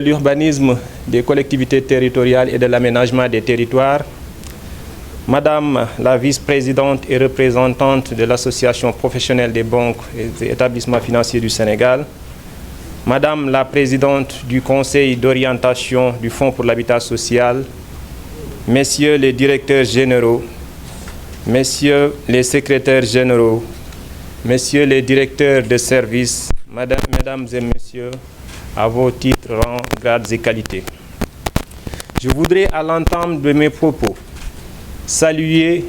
L'urbanisme, des collectivités territoriales et de l'aménagement des territoires, Madame la vice-présidente et représentante de l'Association professionnelle des banques et des établissements financiers du Sénégal, Madame la présidente du Conseil d'orientation du Fonds pour l'habitat social, Messieurs les directeurs généraux, Messieurs les secrétaires généraux, Messieurs les directeurs de services, Mesdames et Messieurs, à vos titres, rangs, grades et qualités. Je voudrais, à l'entame de mes propos, saluer,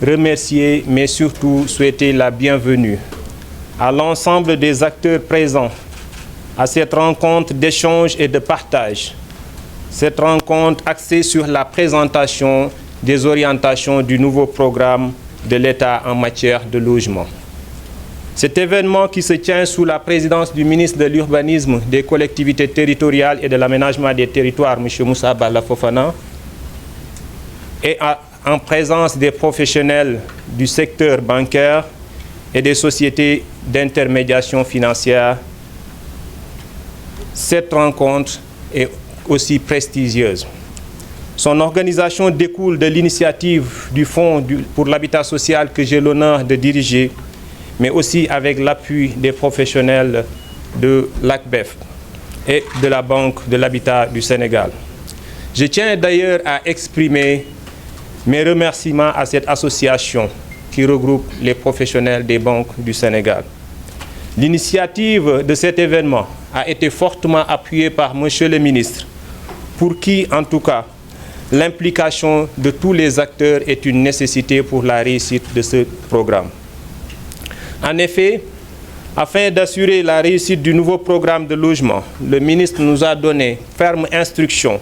remercier, mais surtout souhaiter la bienvenue à l'ensemble des acteurs présents à cette rencontre d'échange et de partage. Cette rencontre axée sur la présentation des orientations du nouveau programme de l'État en matière de logement. Cet événement qui se tient sous la présidence du ministre de l'Urbanisme, des collectivités territoriales et de l'aménagement des territoires, M. Moussa Balla Fofana, et en présence des professionnels du secteur bancaire et des sociétés d'intermédiation financière, cette rencontre est aussi prestigieuse. Son organisation découle de l'initiative du Fonds pour l'habitat social que j'ai l'honneur de diriger, mais aussi avec l'appui des professionnels de l'ACBEF et de la Banque de l'Habitat du Sénégal. Je tiens d'ailleurs à exprimer mes remerciements à cette association qui regroupe les professionnels des banques du Sénégal. L'initiative de cet événement a été fortement appuyée par Monsieur le ministre, pour qui, en tout cas, l'implication de tous les acteurs est une nécessité pour la réussite de ce programme. En effet, afin d'assurer la réussite du nouveau programme de logement, le ministre nous a donné ferme instruction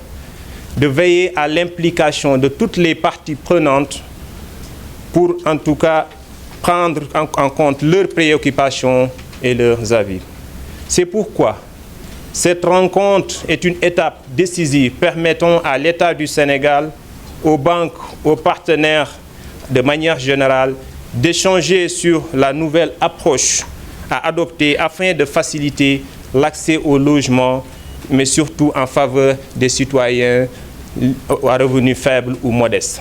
de veiller à l'implication de toutes les parties prenantes pour, en tout cas, prendre en compte leurs préoccupations et leurs avis. C'est pourquoi cette rencontre est une étape décisive permettant à l'État du Sénégal, aux banques, aux partenaires de manière générale, d'échanger sur la nouvelle approche à adopter afin de faciliter l'accès au logement, mais surtout en faveur des citoyens à revenus faibles ou modestes.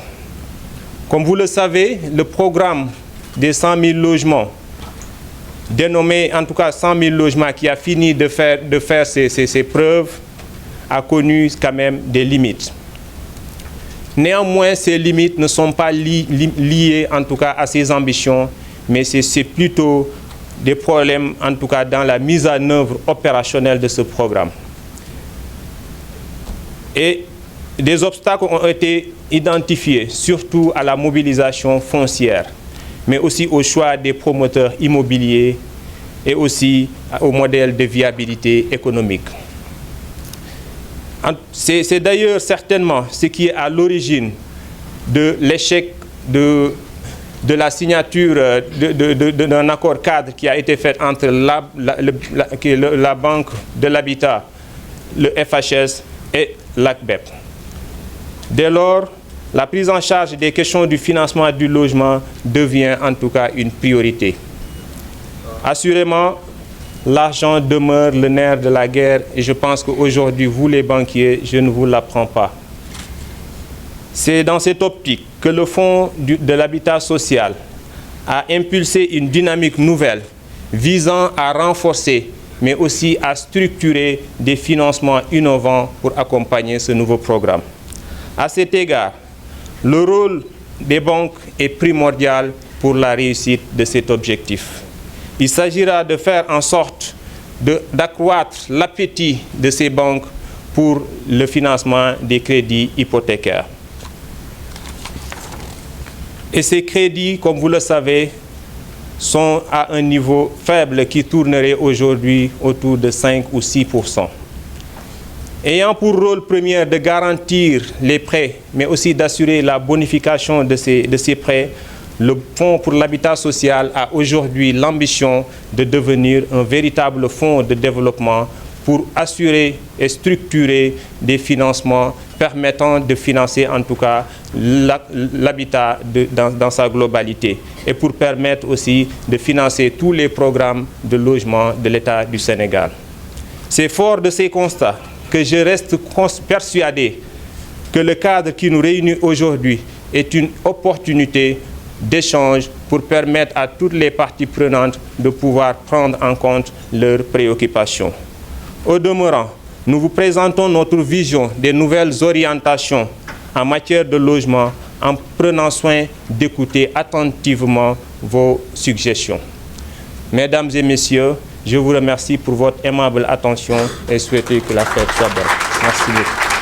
Comme vous le savez, le programme des 100 000 logements, dénommé en tout cas 100 000 logements, qui a fini de faire ses preuves, a connu quand même des limites. Néanmoins, ces limites ne sont pas liées en tout cas à ses ambitions, mais c'est plutôt des problèmes en tout cas dans la mise en œuvre opérationnelle de ce programme. Et des obstacles ont été identifiés, surtout à la mobilisation foncière, mais aussi au choix des promoteurs immobiliers et aussi au modèle de viabilité économique. C'est d'ailleurs certainement ce qui est à l'origine de l'échec de la signature d'un accord cadre qui a été fait entre la Banque de l'Habitat, le FHS et l'ACBEP. Dès lors, la prise en charge des questions du financement du logement devient en tout cas une priorité. Assurément, l'argent demeure le nerf de la guerre et je pense qu'aujourd'hui, vous les banquiers, je ne vous l'apprends pas. C'est dans cette optique que le Fonds de l'habitat social a impulsé une dynamique nouvelle visant à renforcer, mais aussi à structurer des financements innovants pour accompagner ce nouveau programme. À cet égard, le rôle des banques est primordial pour la réussite de cet objectif. Il s'agira de faire en sorte d'accroître l'appétit de ces banques pour le financement des crédits hypothécaires. Et ces crédits, comme vous le savez, sont à un niveau faible qui tournerait aujourd'hui autour de 5 ou 6%. Ayant pour rôle premier de garantir les prêts, mais aussi d'assurer la bonification de ces prêts, le Fonds pour l'habitat social a aujourd'hui l'ambition de devenir un véritable fonds de développement pour assurer et structurer des financements permettant de financer en tout cas l'habitat dans sa globalité et pour permettre aussi de financer tous les programmes de logement de l'État du Sénégal. C'est fort de ces constats que je reste persuadé que le cadre qui nous réunit aujourd'hui est une opportunité d'échange pour permettre à toutes les parties prenantes de pouvoir prendre en compte leurs préoccupations. Au demeurant, nous vous présentons notre vision des nouvelles orientations en matière de logement en prenant soin d'écouter attentivement vos suggestions. Mesdames et messieurs, je vous remercie pour votre aimable attention et souhaite que la fête soit bonne. Merci beaucoup.